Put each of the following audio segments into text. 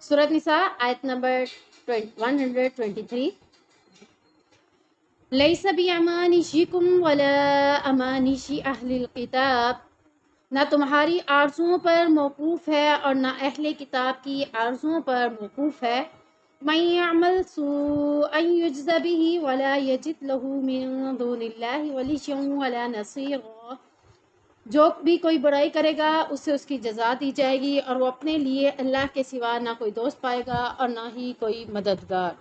سورۃ نساء آیت نمبر 123. لیس بیامانشکم ولا امانش اہل الکتاب، نہ تمہاری آرزوؤں پر موقوف ہے اور نہ اہل کتاب کی آرزوؤں پر موقوف ہے. من یعمل سوءا یجز بہ ولا یجد لہ من دون اللہ ولییا ولا نصیرا، جو بھی کوئی برائی کرے گا اسے اس کی جزا دی جائے گی اور وہ اپنے لیے اللہ کے سوا نہ کوئی دوست پائے گا اور نہ ہی کوئی مددگار.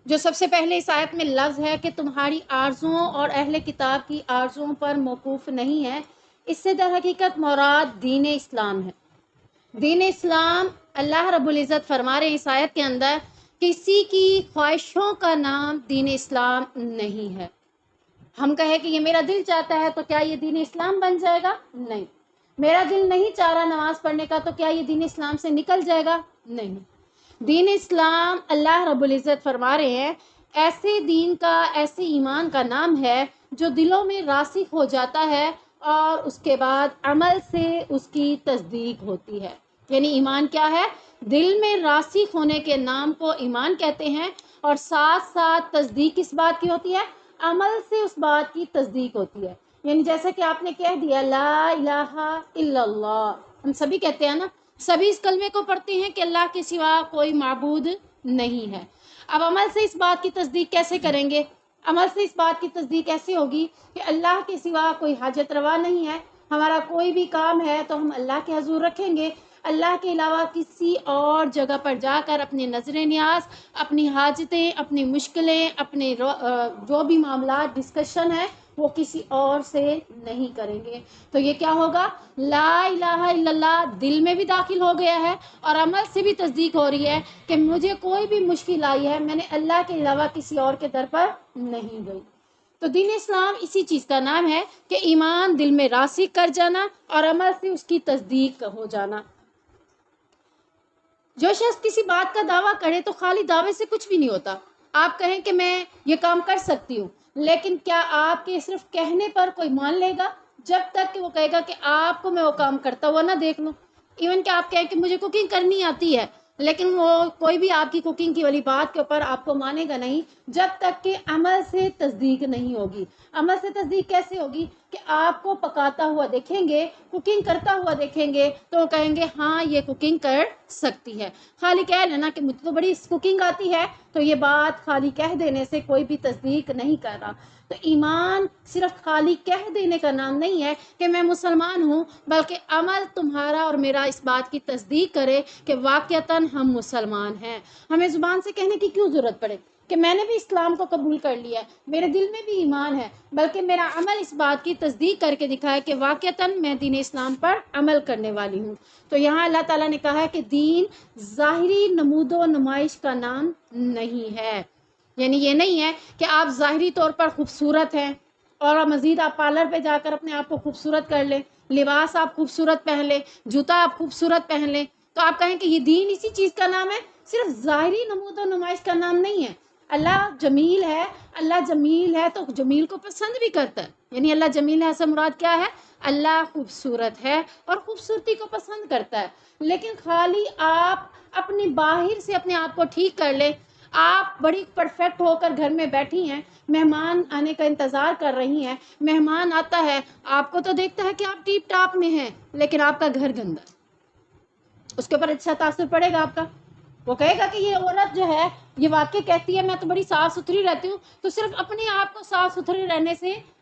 جو سب سے پہلے اس آیت میں لفظ ہے کہ تمہاری آرزوؤں اور اہل کتاب کی آرزوؤں پر موقوف نہیں ہے، اس سے در حقیقت مراد دین اسلام ہے. دین اسلام، اللہ رب العزت فرما رہے ہیں اس آیت کے اندر، کسی کی خواہشوں کا نام دین اسلام نہیں ہے. ہم کہیں کہ یہ میرا دل چاہتا ہے تو کیا یہ دین اسلام بن جائے گا؟ نہیں. میرا دل نہیں چاہ رہا نماز پڑھنے کا تو کیا یہ دین اسلام سے نکل جائے گا؟ نہیں. دین اسلام، اللہ رب العزت فرما رہے ہیں، ایسے دین کا، ایسے ایمان کا نام ہے جو دلوں میں راسخ ہو جاتا ہے اور اس کے بعد عمل سے اس کی تصدیق ہوتی ہے. یعنی ایمان کیا ہے؟ دل میں راسخ ہونے کے نام کو ایمان کہتے ہیں، اور ساتھ ساتھ تصدیق کس بات کی ہوتی ہے؟ عمل سے اس بات کی تصدیق ہوتی ہے. یعنی جیسا کہ آپ نے کہہ دیا لا الہ الا اللہ، ہم سبھی کہتے ہیں نا، سبھی اس کلمے کو پڑھتے ہیں کہ اللہ کے سوا کوئی معبود نہیں ہے. اب عمل سے اس بات کی تصدیق کیسے کریں گے؟ عمل سے اس بات کی تصدیق ایسے ہوگی کہ اللہ کے سوا کوئی حاجت روا نہیں ہے، ہمارا کوئی بھی کام ہے تو ہم اللہ کے حضور رکھیں گے. اللہ کے علاوہ کسی اور جگہ پر جا کر اپنے نظر نیاز، اپنی حاجتیں، اپنی مشکلیں، اپنے جو بھی معاملات ڈسکشن ہے وہ کسی اور سے نہیں کریں گے. تو یہ کیا ہوگا؟ لا الہ الا اللہ دل میں بھی داخل ہو گیا ہے اور عمل سے بھی تصدیق ہو رہی ہے کہ مجھے کوئی بھی مشکل آئی ہے، میں نے اللہ کے علاوہ کسی اور کے در پر نہیں گئی. تو دین اسلام اسی چیز کا نام ہے کہ ایمان دل میں راسخ کر جانا اور عمل سے اس کی تصدیق ہو جانا. جو شخص کسی بات کا دعویٰ کرے تو خالی دعوے سے کچھ بھی نہیں ہوتا. آپ کہیں کہ میں یہ کام کر سکتی ہوں، لیکن کیا آپ کے صرف کہنے پر کوئی مان لے گا؟ جب تک کہ وہ کہے گا کہ آپ کو میں وہ کام کرتا ہوا نہ دیکھ لوں. ایون کہ آپ کہیں کہ مجھے کوکنگ کرنی آتی ہے، لیکن وہ کوئی بھی آپ کی کوکنگ کی والی بات کے اوپر آپ کو مانے گا نہیں جب تک کہ عمل سے تصدیق نہیں ہوگی. عمل سے تصدیق کیسے ہوگی؟ کہ آپ کو پکاتا ہوا دیکھیں گے، کوکنگ کرتا ہوا دیکھیں گے تو وہ کہیں گے ہاں یہ کوکنگ کر سکتی ہے. خالی کہہ لینا کہ مجھے تو بڑی کوکنگ آتی ہے تو یہ بات خالی کہہ دینے سے کوئی بھی تصدیق نہیں کر رہا. تو ایمان صرف خالی کہہ دینے کا نام نہیں ہے کہ میں مسلمان ہوں، بلکہ عمل تمہارا اور میرا اس بات کی تصدیق کرے کہ واقعتاً ہم مسلمان ہیں. ہمیں زبان سے کہنے کی کیوں ضرورت پڑے کہ میں نے بھی اسلام کو قبول کر لیا ہے، میرے دل میں بھی ایمان ہے، بلکہ میرا عمل اس بات کی تصدیق کر کے دکھائے کہ واقعتاً میں دین اسلام پر عمل کرنے والی ہوں. تو یہاں اللہ تعالیٰ نے کہا ہے کہ دین ظاہری نمود و نمائش کا نام نہیں ہے. یعنی یہ نہیں ہے کہ آپ ظاہری طور پر خوبصورت ہیں اور مزید آپ پارلر پہ جا کر اپنے آپ کو خوبصورت کر لیں، لباس آپ خوبصورت پہن لیں، جوتا آپ خوبصورت پہن لیں تو آپ کہیں کہ یہ دین اسی چیز کا نام ہے. صرف ظاہری نمود و نمائش کا نام نہیں ہے. اللہ جمیل ہے، اللہ جمیل ہے تو جمیل کو پسند بھی کرتا ہے. یعنی اللہ جمیل ہے سے مراد کیا ہے؟ اللہ خوبصورت ہے اور خوبصورتی کو پسند کرتا ہے. لیکن خالی آپ اپنی باہر سے اپنے آپ کو ٹھیک کر لیں، آپ بڑی پرفیکٹ ہو کر گھر میں بیٹھی ہیں، مہمان آنے کا انتظار کر رہی ہیں، مہمان آتا ہے آپ کو تو دیکھتا ہے کہ آپ ٹیپ ٹاپ میں ہیں، لیکن آپ کا گھر گندا ہے، اس کے اوپر اچھا تاثر پڑے گا آپ کا؟ وہ کہے گا کہ یہ عورت جو ہے یہ واقعی کہتی ہے میں تو بڑی صاف ستھری رہتی ہوں. تو صرف اپنے آپ کو صاف ستھرے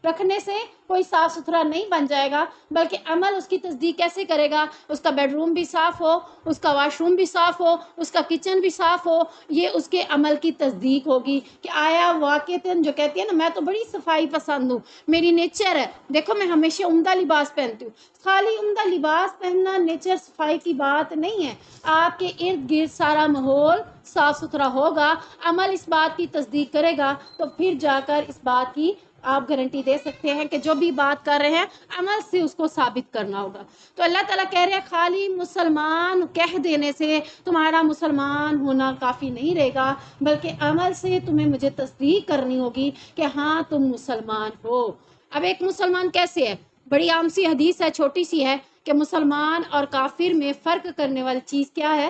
رکھنے سے کوئی صاف ستھرا نہیں بن جائے گا، بلکہ عمل اس کی تصدیق کیسے کرے گا؟ اس کا بیڈ روم بھی صاف ہو، اس کا واش روم بھی صاف ہو، اس کا کچن بھی صاف ہو. یہ اس کے عمل کی تصدیق ہوگی کہ آیا واقعتاً جو کہتی ہے نا میں تو بڑی صفائی پسند ہوں، میری نیچر ہے، دیکھو میں ہمیشہ عمدہ لباس پہنتی ہوں. خالی عمدہ لباس پہننا نیچر صفائی کی بات نہیں ہے. آپ کے ارد گرد سارا ماحول صاف ستھرا ہوگا، عمل اس بات کی تصدیق کرے گا تو پھر جا کر اس بات کی آپ گارنٹی دے سکتے ہیں کہ جو بھی بات کر رہے ہیں عمل سے اس کو ثابت کرنا ہوگا. تو اللہ تعالیٰ کہہ رہے ہیں خالی مسلمان کہہ دینے سے تمہارا مسلمان ہونا کافی نہیں رہے گا، بلکہ عمل سے تمہیں مجھے تصدیق کرنی ہوگی کہ ہاں تم مسلمان ہو. اب ایک مسلمان کیسے ہے؟ بڑی عام سی حدیث ہے، چھوٹی سی ہے کہ مسلمان اور کافر میں فرق کرنے والی چیز کیا ہے؟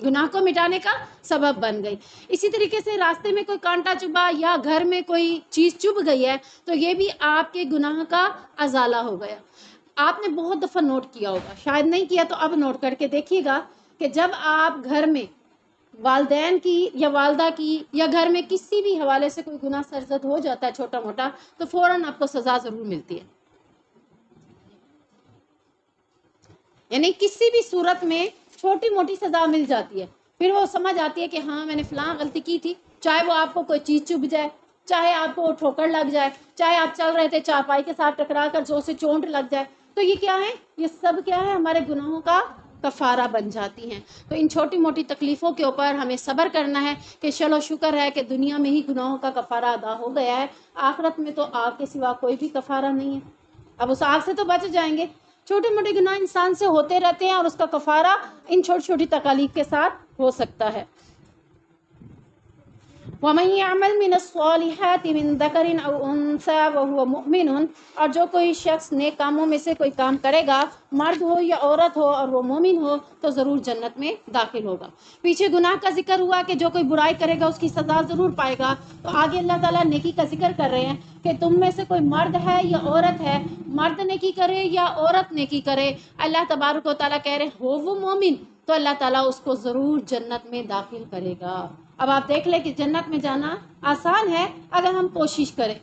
گناہ کو مٹانے کا سبب بن گئی۔ اسی طریقے سے راستے میں کوئی کانٹا چبھا یا گھر میں کوئی چیز چبھ گئی ہے تو یہ بھی آپ کے گناہ کا ازالہ ہو گیا۔ آپ نے بہت دفعہ نوٹ کیا ہوگا، شاید نہیں کیا تو اب نوٹ کر کے دیکھیے گا کہ جب آپ گھر میں والدین کی یا والدہ کی یا گھر میں کسی بھی حوالے سے کوئی گناہ سرزد ہو جاتا ہے چھوٹا موٹا تو فوراً آپ کو سزا ضرور ملتی ہے، یعنی کسی بھی صورت میں چھوٹی موٹی سزا مل جاتی ہے، پھر وہ سمجھ آتی ہے کہ ہاں میں نے فلاں غلطی کی تھی، چاہے وہ آپ کو کوئی چیز چبھ جائے، چاہے آپ کو ٹھوکر لگ جائے، چاہے آپ چل رہے تھے چارپائی کے ساتھ ٹکرا کر زور سے چونٹ لگ جائے، تو یہ کیا ہے؟ یہ سب کیا ہے؟ ہمارے گناہوں کا کفارہ بن جاتی ہیں۔ تو ان چھوٹی موٹی تکلیفوں کے اوپر ہمیں صبر کرنا ہے کہ چلو شکر ہے کہ دنیا میں ہی گناہوں کا کفارہ ادا ہو گیا ہے، آخرت میں تو آگ کے سوا کوئی بھی کفارہ نہیں ہے، اب اس آگ سے تو بچ جائیں گے۔ چھوٹے موٹے گناہ انسان سے ہوتے رہتے ہیں اور اس کا کفارہ ان چھوٹی چھوٹی تکالیف کے ساتھ ہو سکتا ہے۔ وَمَن يَعْمَلْ مِنَ الصَّالِحَاتِ مِن ذَكَرٍ أَوْ أُنثَىٰ وَهُوَ مُؤْمِنٌ، اور جو کوئی شخص نیک کاموں میں سے کوئی کام کرے گا، مرد ہو یا عورت ہو اور وہ مومن ہو تو ضرور جنت میں داخل ہوگا۔ پیچھے گناہ کا ذکر ہوا کہ جو کوئی برائی کرے گا اس کی سزا ضرور پائے گا، تو آگے اللہ تعالیٰ نیکی کا ذکر کر رہے ہیں کہ تم میں سے کوئی مرد ہے یا عورت ہے، مرد نیکی کرے یا عورت نیکی کرے، اللہ تبارک و تعالیٰ کہہ رہے ہو وہ مومن تو اللہ تعالیٰ اس کو ضرور جنت میں داخل کرے گا۔ اب آپ دیکھ لیں کہ جنت میں جانا آسان ہے اگر ہم کوشش کریں۔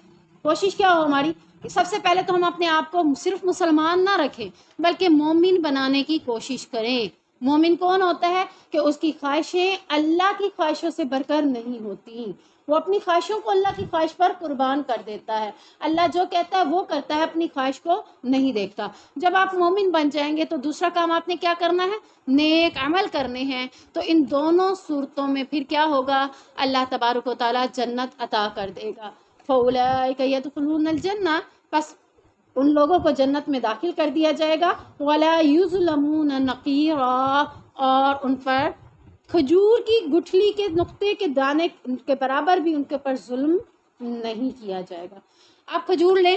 کوشش کیا ہو ہماری؟ سب سے پہلے تو ہم اپنے آپ کو صرف مسلمان نہ رکھیں بلکہ مومن بنانے کی کوشش کریں۔ مومن کون ہوتا ہے؟ کہ اس کی خواہشیں اللہ کی خواہشوں سے بڑھ کر نہیں ہوتی، وہ اپنی خواہشوں کو اللہ کی خواہش پر قربان کر دیتا ہے، اللہ جو کہتا ہے وہ کرتا ہے، اپنی خواہش کو نہیں دیکھتا۔ جب آپ مومن بن جائیں گے تو دوسرا کام آپ نے کیا کرنا ہے؟ نیک عمل کرنے ہیں۔ تو ان دونوں صورتوں میں پھر کیا ہوگا؟ اللہ تبارک و تعالیٰ جنت عطا کر دے گا۔ فَأُولَٰئِكَ يَدْخُلُونَ الْجَنَّةَ، بس ان لوگوں کو جنت میں داخل کر دیا جائے گا۔ وَلَا يُظْلَمُونَ نَقِيرًا، اور ان پر کھجور کی گٹھلی کے نقطے کے دانے کے برابر بھی ان کے اوپر ظلم نہیں کیا جائے گا۔ آپ کھجور لیں،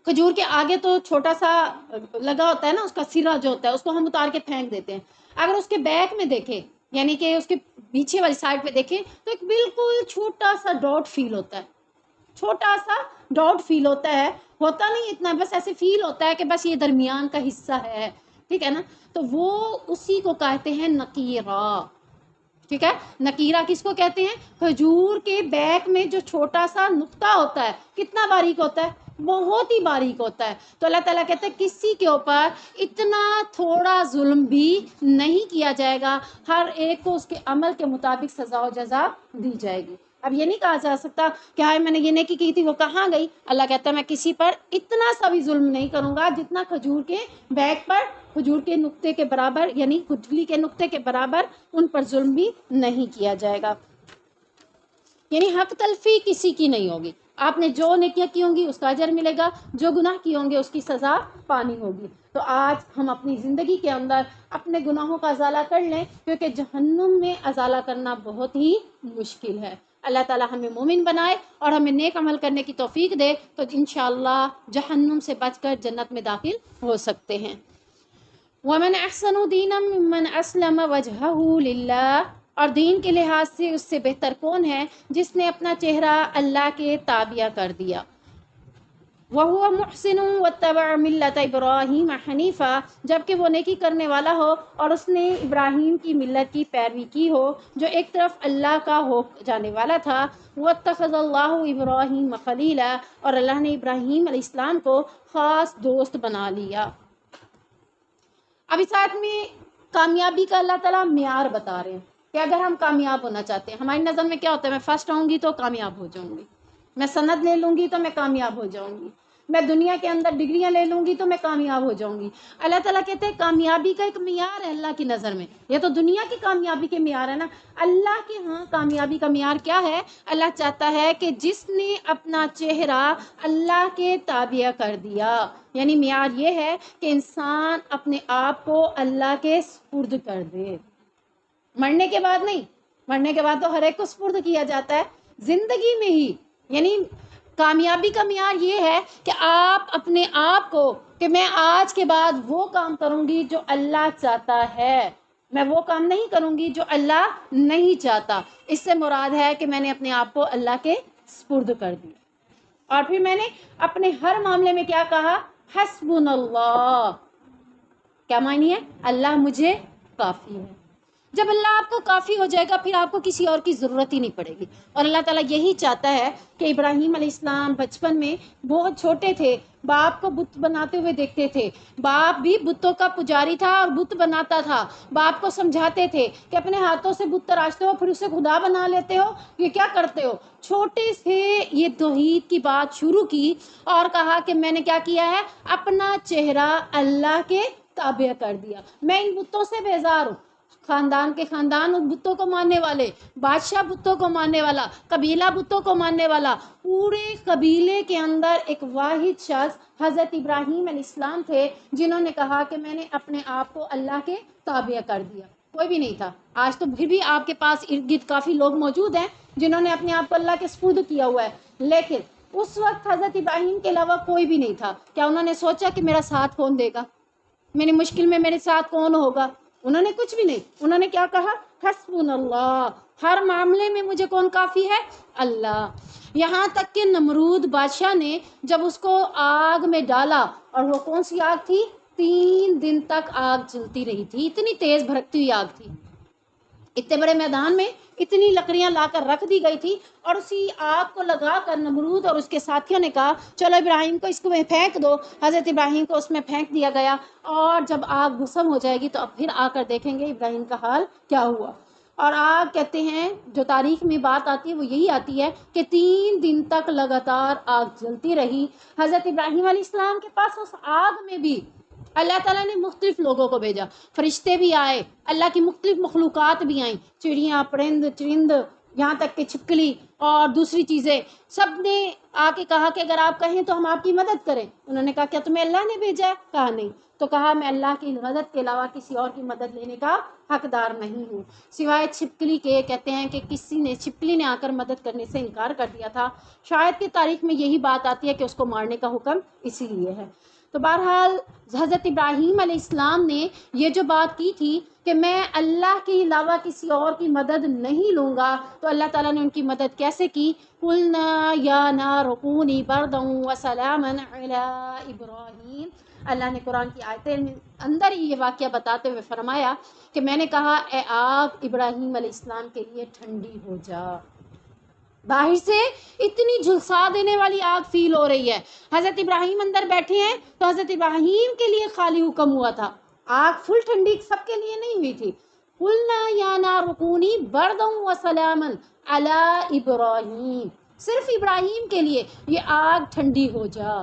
کھجور کے آگے تو چھوٹا سا لگا ہوتا ہے نا، اس کا سرا جو ہوتا ہے اس کو ہم اتار کے پھینک دیتے ہیں، اگر اس کے بیک میں دیکھیں یعنی کہ اس کے پیچھے والی سائڈ پہ دیکھیں تو ایک بالکل چھوٹا سا ڈاٹ فیل ہوتا ہے، چھوٹا سا ڈاٹ فیل ہوتا ہے، ہوتا نہیں اتنا، بس ایسے فیل ہوتا ہے کہ بس یہ درمیان کا حصہ ہے، ٹھیک ہے نا، تو وہ اسی کو کہتے ہیں نقیرہ، ٹھیک ہے۔ نقیرہ کس کو کہتے ہیں؟ کھجور کے بیک میں جو چھوٹا سا نقطہ ہوتا ہے، کتنا باریک ہوتا ہے؟ بہت ہی باریک ہوتا ہے۔ تو اللہ تعالیٰ کہتے ہیں کسی کے اوپر اتنا تھوڑا ظلم بھی نہیں کیا جائے گا، ہر ایک کو اس کے عمل کے مطابق سزا و جزا دی جائے گی۔ اب یہ نہیں کہا جا سکتا کہ ہائے میں نے یہ نیکی کی تھی وہ کہاں گئی، اللہ کہتا ہے میں کسی پر اتنا سا بھی ظلم نہیں کروں گا جتنا کھجور کے بیک پر کھجور کے نقطے کے برابر یعنی گٹھلی کے نقطے کے برابر ان پر ظلم بھی نہیں کیا جائے گا، یعنی حق تلفی کسی کی نہیں ہوگی۔ آپ نے جو نیکیاں کی ہوں گی اس کا اجر ملے گا، جو گناہ کی ہوں گے اس کی سزا پانی ہوگی۔ تو آج ہم اپنی زندگی کے اندر اپنے گناہوں کا ازالہ کر لیں، کیونکہ جہنم میں ازالہ کرنا بہت ہی مشکل ہے۔ اللہ تعالیٰ ہمیں مومن بنائے اور ہمیں نیک عمل کرنے کی توفیق دے تو انشاءاللہ جہنم سے بچ کر جنت میں داخل ہو سکتے ہیں۔ وَمَنْ أَحْسَنُ دِينًا مِّمَّنْ أَسْلَمَ وَجْهَهُ لِلَّهِ، اور دین کے لحاظ سے اس سے بہتر کون ہے جس نے اپنا چہرہ اللہ کے تابع کر دیا۔ وَهُوَ مُحْسِنٌ وَاتَّبَعَ مِلَّةَ إِبْرَاهِيمَ حَنِيفًا، جبکہ وہ نیکی کرنے والا ہو اور اس نے ابراہیم کی ملت کی پیروی کی ہو جو ایک طرف اللہ کا ہو جانے والا تھا۔ وَاتَّخَذَ اللَّهُ إِبْرَاهِيمَ خَلِيلًا، اور اللہ نے ابراہیم علیہ السلام کو خاص دوست بنا لیا۔ اب اس آیت میں کامیابی کا اللہ تعالیٰ معیار بتا رہے ہیں کہ اگر ہم کامیاب ہونا چاہتے ہیں، ہماری نظر میں کیا ہوتا ہے؟ میں فرسٹ آؤں گی تو کامیاب ہو جاؤں گی، میں سند لے لوں گی تو میں کامیاب ہو جاؤں گی، میں دنیا کے اندر ڈگریاں لے لوں گی تو میں کامیاب ہو جاؤں گی۔ اللہ تعالیٰ کہتے ہیں کامیابی کا ایک معیار ہے اللہ کی نظر میں، یہ تو دنیا کی کامیابی کے معیار ہے نا، اللہ کے ہاں کامیابی کا معیار کیا ہے؟ اللہ چاہتا ہے کہ جس نے اپنا چہرہ اللہ کے تابع کر دیا، یعنی معیار یہ ہے کہ انسان اپنے آپ کو اللہ کے سپرد کر دے، مرنے کے بعد نہیں، مرنے کے بعد تو ہر ایک کو سپرد کیا جاتا ہے، زندگی میں ہی، یعنی کامیابی کا معیار یہ ہے کہ آپ اپنے آپ کو کہ میں آج کے بعد وہ کام کروں گی جو اللہ چاہتا ہے، میں وہ کام نہیں کروں گی جو اللہ نہیں چاہتا۔ اس سے مراد ہے کہ میں نے اپنے آپ کو اللہ کے سپرد کر دیا۔ اور پھر میں نے اپنے ہر معاملے میں کیا کہا؟ حسبنا اللہ۔ کیا معنی ہے؟ اللہ مجھے کافی ہے۔ جب اللہ آپ کو کافی ہو جائے گا پھر آپ کو کسی اور کی ضرورت ہی نہیں پڑے گی۔ اور اللہ تعالیٰ یہی چاہتا ہے کہ ابراہیم علیہ السلام بچپن میں بہت چھوٹے تھے، باپ کو بت بناتے ہوئے دیکھتے تھے، باپ بھی بتوں کا پجاری تھا اور بت بناتا تھا، باپ کو سمجھاتے تھے کہ اپنے ہاتھوں سے بت تراشتے ہو پھر اسے خدا بنا لیتے ہو، یہ کیا کرتے ہو؟ چھوٹے سے یہ توحید کی بات شروع کی اور کہا کہ میں نے کیا کیا ہے؟ اپنا چہرہ اللہ کے تابع کر دیا، میں ان بتوں سے بیزار ہوں۔ خاندان کے خاندان بتوں کو ماننے والے، بادشاہ بتوں کو ماننے والا، قبیلہ بتوں کو ماننے والا، پورے قبیلے کے اندر ایک واحد شخص حضرت ابراہیم علیہ السلام تھے جنہوں نے کہا کہ میں نے اپنے آپ کو اللہ کے تابع کر دیا۔ کوئی بھی نہیں تھا۔ آج تو پھر بھی آپ کے پاس ارد گرد کافی لوگ موجود ہیں جنہوں نے اپنے آپ کو اللہ کے سپرد کیا ہوا ہے، لیکن اس وقت حضرت ابراہیم کے علاوہ کوئی بھی نہیں تھا۔ کیا انہوں نے سوچا کہ میرا ساتھ کون دے گا؟ میری مشکل میں میرے ساتھ کون ہوگا؟ انہوں نے کچھ بھی نہیں۔ انہوں نے کیا کہا؟ حسبنا اللہ، ہر معاملے میں مجھے کون کافی ہے؟ اللہ۔ یہاں تک کہ نمرود بادشاہ نے جب اس کو آگ میں ڈالا، اور وہ کون سی آگ تھی؟ 3 دن تک آگ جلتی رہی تھی، اتنی تیز بھڑکتی ہوئی آگ تھی، اتنے بڑے میدان میں اتنی لکڑیاں لا کر رکھ دی گئی تھی، اور اسی آگ کو لگا کر نمرود اور اس کے ساتھیوں نے کہا چلو ابراہیم کو اس کو میں پھینک دو۔ حضرت ابراہیم کو اس میں پھینک دیا گیا، اور جب آگ بھسم ہو جائے گی تو اب پھر آ کر دیکھیں گے ابراہیم کا حال کیا ہوا۔ اور آگ کہتے ہیں، جو تاریخ میں بات آتی ہے وہ یہی آتی ہے کہ 3 دن تک لگاتار آگ جلتی رہی۔ حضرت ابراہیم علیہ السلام کے پاس اس آگ میں بھی اللہ تعالیٰ نے مختلف لوگوں کو بھیجا، فرشتے بھی آئے، اللہ کی مختلف مخلوقات بھی آئیں، چڑیاں، پرند چرند، یہاں تک کہ چھپکلی اور دوسری چیزیں، سب نے آ کے کہا کہ اگر آپ کہیں تو ہم آپ کی مدد کریں۔ انہوں نے کہا کیا تمہیں اللہ نے بھیجا ہے؟ کہا نہیں۔ تو کہا میں اللہ کی مدد کے علاوہ کسی اور کی مدد لینے کا حقدار نہیں ہوں سوائے چھپکلی کے۔ کہتے ہیں کہ چھپکلی نے آ کر مدد کرنے سے انکار کر دیا تھا، شاید کہ تاریخ میں یہی بات آتی ہے کہ اس کو مارنے کا حکم اسی لیے ہے۔ تو بہرحال حضرت ابراہیم علیہ السلام نے یہ جو بات کی تھی کہ میں اللہ کے علاوہ کسی اور کی مدد نہیں لوں گا، تو اللہ تعالیٰ نے ان کی مدد کیسے کی؟ قُلْنَا يَا نَارُ كُونِي بَرْدًا وَسَلَامًا عَلَىٰ ابراہیم۔ اللہ نے قرآن کی آیتیں اندر ہی یہ واقعہ بتاتے ہوئے فرمایا کہ میں نے کہا اے آگ ابراہیم علیہ السلام کے لیے ٹھنڈی ہو جا۔ باہر سے اتنی جھلسا دینے والی آگ فیل ہو رہی ہے، حضرت ابراہیم اندر بیٹھے ہیں تو حضرت ابراہیم کے لیے خالی حکم ہوا تھا، آگ فل ٹھنڈی سب کے لیے نہیں ہوئی تھی۔ قُلْنَا يَا نَارُ كُونِي بَرْدًا وَسَلَامًا عَلَىٰ ابراہیم، صرف ابراہیم کے لیے یہ آگ ٹھنڈی ہو جا۔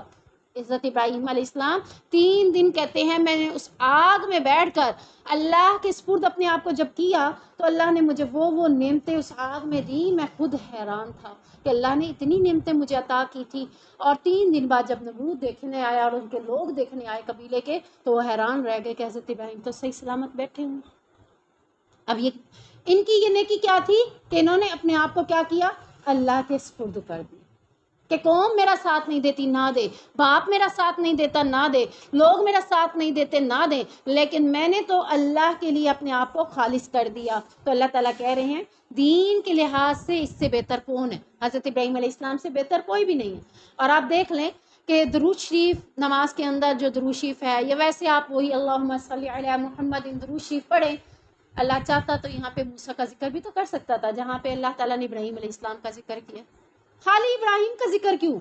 حضرت ابراہیم علیہ السلام 3 دن کہتے ہیں میں نے اس آگ میں بیٹھ کر اللہ کے سپرد اپنے آپ کو جب کیا تو اللہ نے مجھے وہ نعمتیں اس آگ میں دی، میں خود حیران تھا کہ اللہ نے اتنی نعمتیں مجھے عطا کی تھی۔ اور 3 دن بعد جب نمرود دیکھنے آیا اور ان کے لوگ دیکھنے آئے قبیلے کے، تو وہ حیران رہ گئے کہ حضرت ابراہیم تو صحیح سلامت بیٹھے ہیں۔ اب ان کی یہ نیکی کیا تھی کہ انہوں نے اپنے آپ کو کیا کیا؟ اللہ کے سپرد کر دیا کہ قوم میرا ساتھ نہیں دیتی نہ دے، باپ میرا ساتھ نہیں دیتا نہ دے، لوگ میرا ساتھ نہیں دیتے نہ دیں، لیکن میں نے تو اللہ کے لیے اپنے آپ کو خالص کر دیا۔ تو اللہ تعالیٰ کہہ رہے ہیں دین کے لحاظ سے اس سے بہتر کون ہے؟ حضرت ابراہیم علیہ السلام سے بہتر کوئی بھی نہیں ہے۔ اور آپ دیکھ لیں کہ درود شریف نماز کے اندر جو درود شریف ہے، یا ویسے آپ وہی اللہم صلی علی محمد درود شریف پڑھیں، اللہ چاہتا تو یہاں پہ موسیٰ کا ذکر بھی تو کر سکتا تھا جہاں پہ اللہ تعالیٰ نے ابراہیم علیہ السلام کا ذکر کیا۔ خالی ابراہیم کا ذکر کیوں؟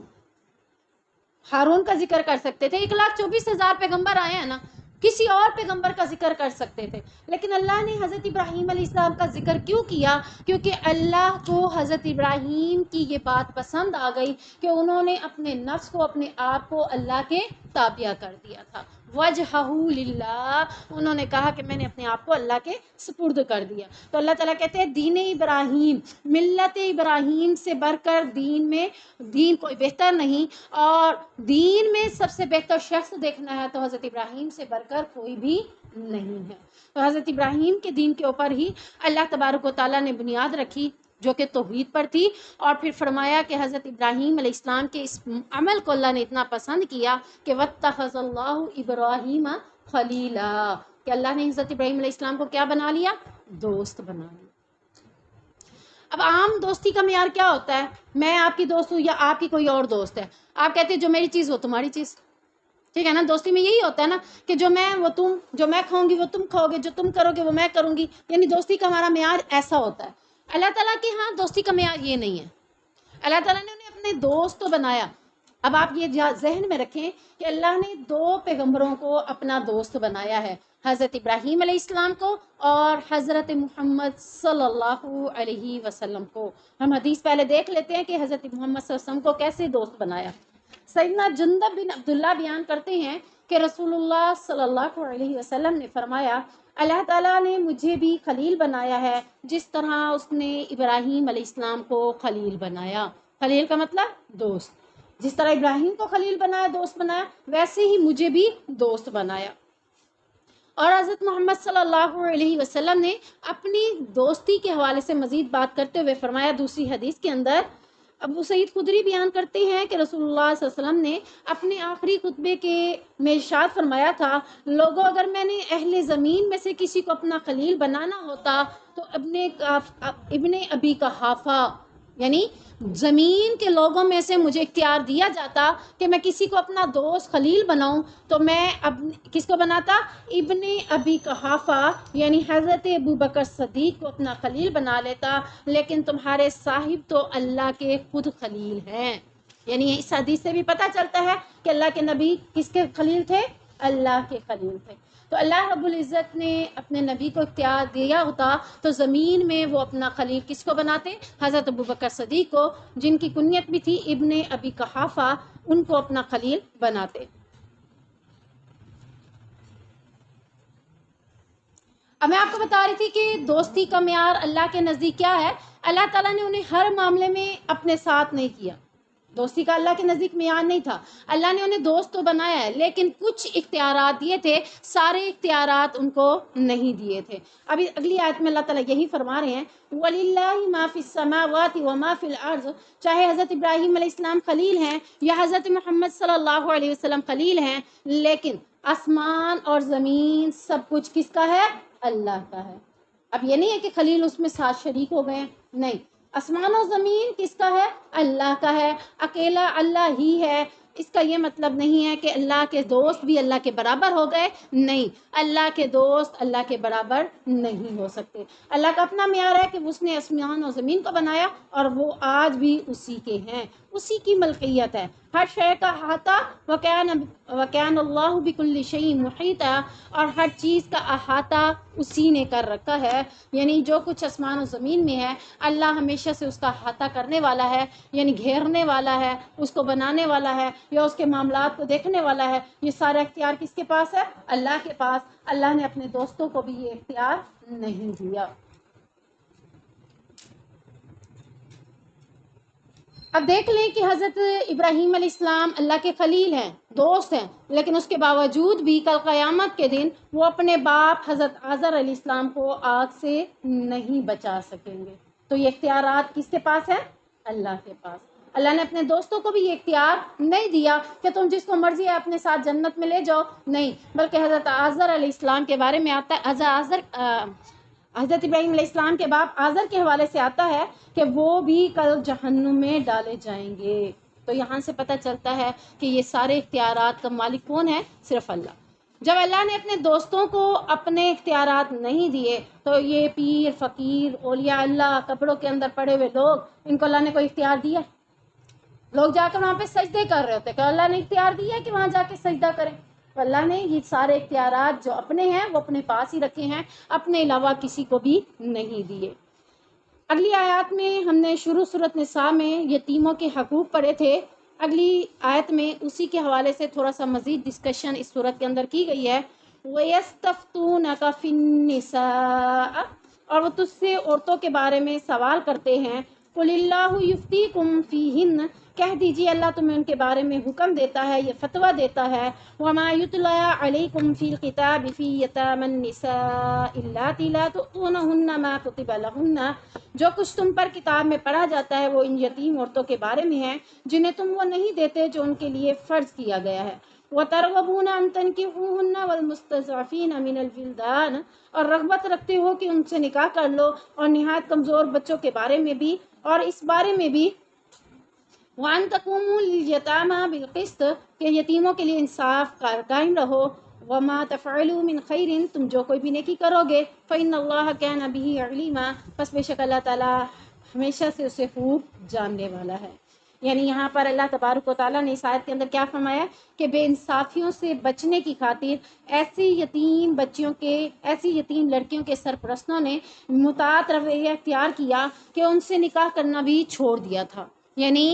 ہارون کا ذکر کر سکتے تھے، 1,24,000 پیغمبر آئے ہیں نا، کسی اور پیغمبر کا ذکر کر سکتے تھے، لیکن اللہ نے حضرت ابراہیم علیہ السلام کا ذکر کیوں کیا؟ کیونکہ اللہ کو حضرت ابراہیم کی یہ بات پسند آ گئی کہ انہوں نے اپنے نفس کو، اپنے آپ کو اللہ کے تابع کر دیا تھا۔ وجہہ للہ، انہوں نے کہا کہ میں نے اپنے آپ کو اللہ کے سپرد کر دیا۔ تو اللہ تعالیٰ کہتے ہیں دین ابراہیم، ملت ابراہیم سے بڑھ کر دین کوئی بہتر نہیں، اور دین میں سب سے بہتر شخص دیکھنا ہے تو حضرت ابراہیم سے بڑھ کر کوئی بھی نہیں ہے۔ تو حضرت ابراہیم کے دین کے اوپر ہی اللہ تبارک و تعالیٰ نے بنیاد رکھی جو کہ توحید پر تھی، اور پھر فرمایا کہ حضرت ابراہیم علیہ السلام کے اس عمل کو اللہ نے اتنا پسند کیا کہ واتخذ اللہ ابراہیم خلیلا، کہ اللہ نے حضرت ابراہیم علیہ السلام کو کیا بنا لیا؟ دوست بنا لیا۔ اب عام دوستی کا معیار کیا ہوتا ہے؟ میں آپ کی دوست ہوں یا آپ کی کوئی اور دوست ہے، آپ کہتے ہیں جو میری چیز وہ تمہاری چیز، ٹھیک ہے نا؟ دوستی میں یہی ہوتا ہے نا کہ جو میں وہ تم، جو میں کھاؤں گی وہ تم کھاؤ گے، جو تم کرو گے وہ میں کروں گی، یعنی دوستی کا ہمارا معیار ایسا ہوتا ہے۔ اللہ تعالیٰ کے ہاں دوستی کا معیار یہ نہیں ہے۔ اللہ تعالیٰ نے انہیں اپنے دوست تو بنایا۔ اب آپ یہ ذہن میں رکھیں کہ اللہ نے 2 پیغمبروں کو اپنا دوست بنایا ہے، حضرت ابراہیم علیہ السلام کو اور حضرت محمد صلی اللہ علیہ وسلم کو۔ ہم حدیث پہلے دیکھ لیتے ہیں کہ حضرت محمد صلی اللہ علیہ وسلم کو کیسے دوست بنایا۔ سیدنا جندب بن عبداللہ بیان کرتے ہیں کہ رسول اللہ صلی اللہ علیہ وسلم نے فرمایا، اللہ تعالیٰ نے مجھے بھی خلیل بنایا ہے جس طرح اس نے ابراہیم علیہ السلام کو خلیل بنایا۔ خلیل کا مطلب دوست۔ جس طرح ابراہیم کو خلیل بنایا، دوست بنایا، ویسے ہی مجھے بھی دوست بنایا۔ اور حضرت محمد صلی اللہ علیہ وسلم نے اپنی دوستی کے حوالے سے مزید بات کرتے ہوئے فرمایا دوسری حدیث کے اندر، ابو سعید خدری بیان کرتے ہیں کہ رسول اللہ صلی اللہ علیہ وسلم نے اپنے آخری خطبے کے میں ارشاد فرمایا تھا، لوگوں اگر میں نے اہل زمین میں سے کسی کو اپنا خلیل بنانا ہوتا تو ابن ابی قحافہ یعنی زمین کے لوگوں میں سے مجھے اختیار دیا جاتا کہ میں کسی کو اپنا دوست خلیل بناؤں تو میں کس کو بناتا؟ ابن ابی قحافہ یعنی حضرت ابو بکر صدیق کو اپنا خلیل بنا لیتا، لیکن تمہارے صاحب تو اللہ کے خود خلیل ہیں۔ یعنی اس حدیث سے بھی پتہ چلتا ہے کہ اللہ کے نبی کس کے خلیل تھے؟ اللہ کے خلیل تھے۔ تو اللہ رب العزت نے اپنے نبی کو اختیار دیا ہوتا تو زمین میں وہ اپنا خلیل کس کو بناتے؟ حضرت ابو بکر صدیق کو، جن کی کنیت بھی تھی ابن ابی قحافہ، ان کو اپنا خلیل بناتے۔ اب میں آپ کو بتا رہی تھی کہ دوستی کا معیار اللہ کے نزدیک کیا ہے۔ اللہ تعالیٰ نے انہیں ہر معاملے میں اپنے ساتھ نہیں کیا، دوستی کا اللہ کے نزدیک معیار نہیں تھا۔ اللہ نے انہیں دوست تو بنایا ہے لیکن کچھ اختیارات دیے تھے، سارے اختیارات ان کو نہیں دیے تھے۔ ابھی اگلی آیت میں اللہ تعالیٰ یہی فرما رہے ہیں، وَلِلَّهِ مَا فِي السَّمَاوَاتِ وَمَا فِي الْأَرْضِ، چاہے حضرت ابراہیم علیہ السلام خلیل ہیں یا حضرت محمد صلی اللہ علیہ وسلم خلیل ہیں، لیکن آسمان اور زمین سب کچھ کس کا ہے؟ اللہ کا ہے۔ اب یہ نہیں ہے کہ خلیل اس میں ساتھ شریک ہو گئے، نہیں، آسمان و زمین کس کا ہے؟ اللہ کا ہے، اکیلا اللہ ہی ہے۔ اس کا یہ مطلب نہیں ہے کہ اللہ کے دوست بھی اللہ کے برابر ہو گئے، نہیں، اللہ کے دوست اللہ کے برابر نہیں ہو سکتے۔ اللہ کا اپنا معیار ہے کہ اس نے آسمان و زمین کو بنایا اور وہ آج بھی اسی کے ہیں، اسی کی ملکیت ہے۔ ہر شے کا احاطہ، وَكَانَ اللَّهُ بِكُلِّ شَيْءٍ مُحِيطًا، اور ہر چیز کا احاطہ اسی نے کر رکھا ہے، یعنی جو کچھ آسمان و زمین میں ہے اللہ ہمیشہ سے اس کا احاطہ کرنے والا ہے، یعنی گھیرنے والا ہے، اس کو بنانے والا ہے یا اس کے معاملات کو دیکھنے والا ہے۔ یہ سارا اختیار کس کے پاس ہے؟ اللہ کے پاس۔ اللہ نے اپنے دوستوں کو بھی یہ اختیار نہیں دیا۔ اب دیکھ لیں کہ حضرت ابراہیم علیہ السلام اللہ کے خلیل ہیں، دوست ہیں، لیکن اس کے باوجود بھی کل قیامت کے دن وہ اپنے باپ حضرت آزر علیہ السلام کو آگ سے نہیں بچا سکیں گے۔ تو یہ اختیارات کس کے پاس ہے؟ اللہ کے پاس۔ اللہ نے اپنے دوستوں کو بھی یہ اختیار نہیں دیا کہ تم جس کو مرضی ہے اپنے ساتھ جنت میں لے جاؤ، نہیں، بلکہ حضرت آزر علیہ السلام کے بارے میں آتا ہے، حضرت ابراہیم علیہ السلام کے باپ آزر کے حوالے سے آتا ہے کہ وہ بھی کل جہنم میں ڈالے جائیں گے۔ تو یہاں سے پتہ چلتا ہے کہ یہ سارے اختیارات کا مالک کون ہے؟ صرف اللہ۔ جب اللہ نے اپنے دوستوں کو اپنے اختیارات نہیں دیے تو یہ پیر، فقیر، اولیاء اللہ، قبروں کے اندر پڑے ہوئے لوگ، ان کو اللہ نے کوئی اختیار دیا؟ لوگ جا کر وہاں پہ سجدے کر رہے ہوتے کہ اللہ نے اختیار دیا کہ وہاں جا کے سجدہ کریں؟ تو اللہ نے یہ سارے اختیارات جو اپنے ہیں وہ اپنے پاس ہی رکھے ہیں، اپنے علاوہ کسی کو بھی نہیں دیے۔ اگلی آیات میں ہم نے شروع سورۃ نساء میں یتیموں کے حقوق پڑھے تھے، اگلی آیت میں اسی کے حوالے سے تھوڑا سا مزید ڈسکشن اس سورت کے اندر کی گئی ہے۔ وَيَسْتَفْتُونَكَ فِي النِّسَاءِ، اور وہ تجھ سے عورتوں کے بارے میں سوال کرتے ہیں، قُلِ اللَّهُ يُفْتِيكُمْ فِيهِنَّ، کہہ دیجئے اللہ تمہیں ان کے بارے میں حکم دیتا ہے، یہ فتویٰ دیتا ہے۔ وَمَا يُتْلَى عَلَيْكُمْ فِي الْكِتَابِ فِي يَتَامَى النِّسَاءِ اللَّاتِي لَا تُؤْتُونَهُنَّ مَا كُتِبَ لَهُنَّ، جو کچھ تم پر کتاب میں پڑھا جاتا ہے وہ ان یتیم عورتوں کے بارے میں ہے جنہیں تم وہ نہیں دیتے جو ان کے لیے فرض کیا گیا ہے۔ وَتَرْغَبُونَ أَن تَنكِحُوهُنَّ وَالْمُسْتَضْعَفِينَ مِنَ الْوِلْدَانِ، اور رغبت رکھتے ہو کہ ان سے نکاح کر لو، اور نہایت کمزور بچوں کے بارے میں بھی، اور اس بارے میں بھی وَأَن تَقُومُوا لِلْيَتَامَى بِالْقِسْطِ، کہ یتیموں کے لیے انصاف قائم رہو، وَمَا تَفْعَلُوا مِنْ خَيْرٍ، تم جو کوئی بھی نیکی کرو گے، فَإِنَّ اللَّهَ كَانَ بِهِ عَلِيمًا، پس بے شک اللہ تعالیٰ ہمیشہ سے اسے خوب جاننے والا ہے۔ یعنی یہاں پر اللہ تبارک و تعالیٰ نے اس آیت کے اندر کیا فرمایا کہ بے انصافیوں سے بچنے کی خاطر ایسی یتیم لڑکیوں کے سرپرستوں نے متعاط رویہ اختیار کیا کہ ان سے نکاح کرنا بھی چھوڑ دیا تھا۔ یعنی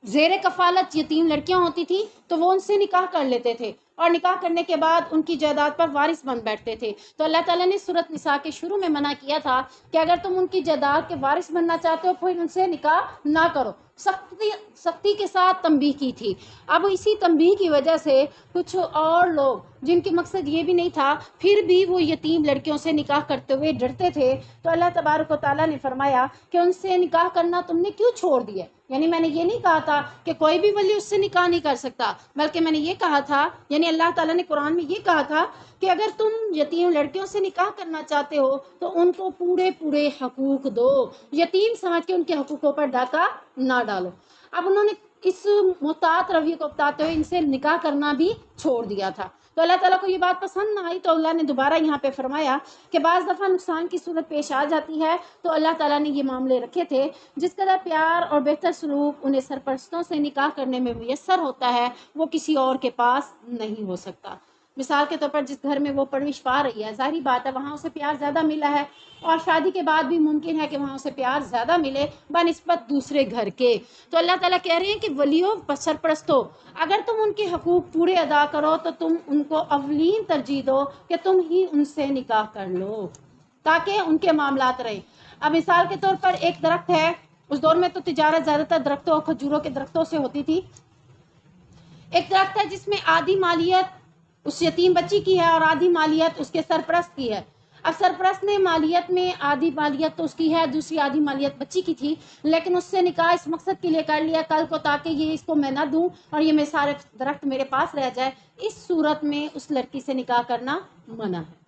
زیر کفالت یتیم لڑکیاں ہوتی تھی تو وہ ان سے نکاح کر لیتے تھے، اور نکاح کرنے کے بعد ان کی جائیداد پر وارث بن بیٹھتے تھے۔ تو اللہ تعالیٰ نے سورۃ نساء کے شروع میں منع کیا تھا کہ اگر تم ان کی جائیداد کے وارث بننا چاہتے ہو پھر ان سے نکاح نہ کرو، سختی کے ساتھ تنبیہ کی تھی۔ اب اسی تنبیہ کی وجہ سے کچھ اور لوگ جن کے مقصد یہ بھی نہیں تھا پھر بھی وہ یتیم لڑکیوں سے نکاح کرتے ہوئے ڈرتے تھے، تو اللہ تبارک و تعالیٰ نے فرمایا کہ ان سے نکاح کرنا تم نے کیوں چھوڑ دیا؟ یعنی میں نے یہ نہیں کہا تھا کہ کوئی بھی ولی اس سے نکاح نہیں کر سکتا، بلکہ میں نے یہ کہا تھا، یعنی اللہ تعالیٰ نے قرآن میں یہ کہا تھا کہ اگر تم یتیم لڑکیوں سے نکاح کرنا چاہتے ہو تو ان کو پورے حقوق دو، یتیم سمجھ کے ان کے حقوقوں پر ڈاکہ نہ ڈالو۔ اب انہوں نے اس محتاط رویے کو اپناتے ہوئے ان سے نکاح کرنا بھی چھوڑ دیا تھا، تو اللہ تعالیٰ کو یہ بات پسند نہ آئی، تو اللہ نے دوبارہ یہاں پہ فرمایا کہ بعض دفعہ نقصان کی صورت پیش آ جاتی ہے، تو اللہ تعالیٰ نے یہ معاملے رکھے تھے جس قدر پیار اور بہتر سلوک انہیں سرپرستوں سے نکاح کرنے میں میسر ہوتا ہے وہ کسی اور کے پاس نہیں ہو سکتا۔ مثال کے طور پر جس گھر میں وہ پرورش پا رہی ہے، ظاہری بات ہے وہاں اسے پیار زیادہ ملا ہے، اور شادی کے بعد بھی ممکن ہے کہ وہاں اسے پیار زیادہ ملے بنسبت دوسرے گھر کے۔ تو اللہ تعالیٰ کہہ رہے ہیں کہ ولیوں، سرپرستوں، اگر تم ان کے حقوق پورے ادا کرو تو تم ان کو اولین ترجیح دو کہ تم ہی ان سے نکاح کر لو تاکہ ان کے معاملات رہیں۔ اب مثال کے طور پر ایک درخت ہے، اس دور میں تو تجارت زیادہ تر درختوں اور کھجوروں کے درختوں سے ہوتی تھی۔ ایک درخت ہے جس میں آدھی مالیت اس یتیم بچی کی ہے اور آدھی مالیت اس کے سرپرست کی ہے۔ اب سرپرست نے مالیت میں آدھی مالیت تو اس کی ہے، دوسری آدھی مالیت بچی کی تھی، لیکن اس سے نکاح اس مقصد کے لیے کر لیا کل کو تاکہ یہ اس کو میں نہ دوں اور یہ میں سارے درخت میرے پاس رہ جائے۔ اس صورت میں اس لڑکی سے نکاح کرنا منع ہے۔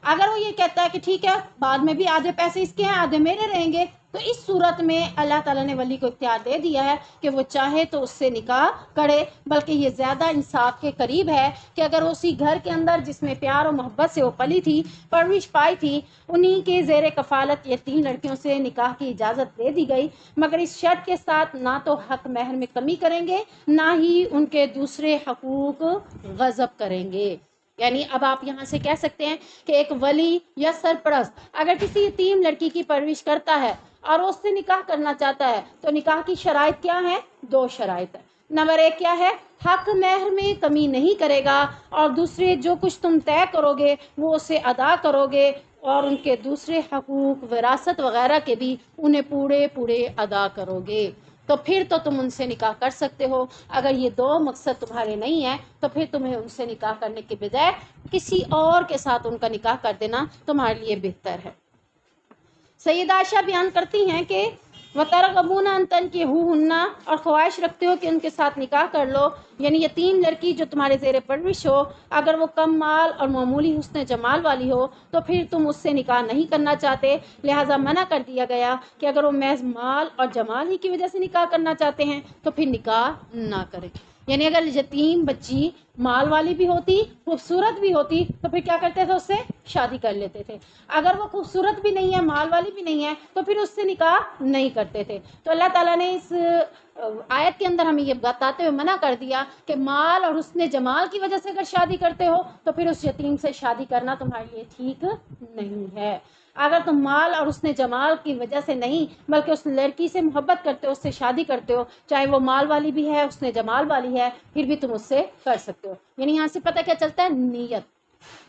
اگر وہ یہ کہتا ہے کہ ٹھیک ہے بعد میں بھی آدھے پیسے اس کے ہیں آدھے میرے رہیں گے، تو اس صورت میں اللہ تعالیٰ نے ولی کو اختیار دے دیا ہے کہ وہ چاہے تو اس سے نکاح کرے، بلکہ یہ زیادہ انصاف کے قریب ہے کہ اگر اسی گھر کے اندر جس میں پیار و محبت سے وہ پلی تھی، پرورش پائی تھی، انہی کے زیر کفالت یتیم لڑکیوں سے نکاح کی اجازت دے دی گئی، مگر اس شرط کے ساتھ نہ تو حق مہر میں کمی کریں گے نہ ہی ان کے دوسرے حقوق غصب کریں گے۔ یعنی اب آپ یہاں سے کہہ سکتے ہیں کہ ایک ولی یا سرپرست اگر کسی یتیم لڑکی کی پرورش کرتا ہے اور اس سے نکاح کرنا چاہتا ہے تو نکاح کی شرائط کیا ہیں؟ 2 شرائط ہیں۔ نمبر 1 کیا ہے؟ حق مہر میں کمی نہیں کرے گا، اور دوسرے جو کچھ تم طے کرو گے وہ اسے ادا کرو گے، اور ان کے دوسرے حقوق وراثت وغیرہ کے بھی انہیں پورے ادا کرو گے، تو پھر تو تم ان سے نکاح کر سکتے ہو۔ اگر یہ 2 مقصد تمہارے نہیں ہیں تو پھر تمہیں ان سے نکاح کرنے کے بجائے کسی اور کے ساتھ ان کا نکاح کر دینا تمہارے لیے بہتر ہے۔ سیدہ عائشہ بیان کرتی ہیں کہ وَتَرْغَبُونَ أَن تَنكِحُوهُنَّ، اور خواہش رکھتے ہو کہ ان کے ساتھ نکاح کر لو، یعنی یتیم لڑکی جو تمہارے زیر پرورش ہو، اگر وہ کم مال اور معمولی حسن جمال والی ہو تو پھر تم اس سے نکاح نہیں کرنا چاہتے، لہٰذا منع کر دیا گیا کہ اگر وہ محض مال اور جمال ہی کی وجہ سے نکاح کرنا چاہتے ہیں تو پھر نکاح نہ کریں۔ یعنی اگر یتیم بچی مال والی بھی ہوتی، خوبصورت بھی ہوتی، تو پھر کیا کرتے تھے؟ اس سے شادی کر لیتے تھے۔ اگر وہ خوبصورت بھی نہیں ہے، مال والی بھی نہیں ہے، تو پھر اس سے نکاح نہیں کرتے تھے۔ تو اللہ تعالیٰ نے اس آیت کے اندر ہمیں یہ بتاتے ہوئے منع کر دیا کہ مال اور حسن جمال کی وجہ سے اگر شادی کرتے ہو تو پھر اس یتیم سے شادی کرنا تمہارے لیے ٹھیک نہیں ہے۔ اگر تم مال اور حسن جمال کی وجہ سے نہیں بلکہ اس لڑکی سے محبت کرتے ہو، اس سے شادی کرتے ہو، چاہے وہ مال والی بھی ہے، حسن جمال والی ہے، پھر بھی تم اس سے کر سکتے ہو۔ یعنی یہاں سے پتہ کیا چلتا ہے؟ نیت۔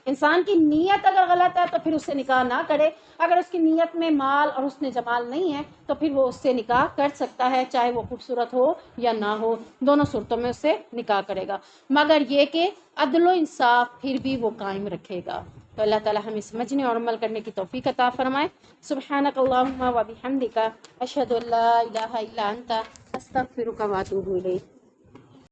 انسان کی نیت اگر غلط ہے تو پھر اس سے نکاح نہ کرے، اگر اس کی نیت میں مال اور حسن جمال نہیں ہے تو پھر وہ اس سے نکاح کر سکتا ہے، چاہے وہ خوبصورت ہو یا نہ ہو، دونوں صورتوں میں اس سے نکاح کرے گا، مگر یہ کہ عدل و انصاف پھر بھی وہ قائم رکھے گا۔ تو اللہ تعالی ہمیں سمجھنے اور عمل کرنے کی توفیق عطا فرمائے۔ سبحانک اللہم و بحمدک، اشہد ان لا الہ الا انت، استغفرک و اتوب الیک۔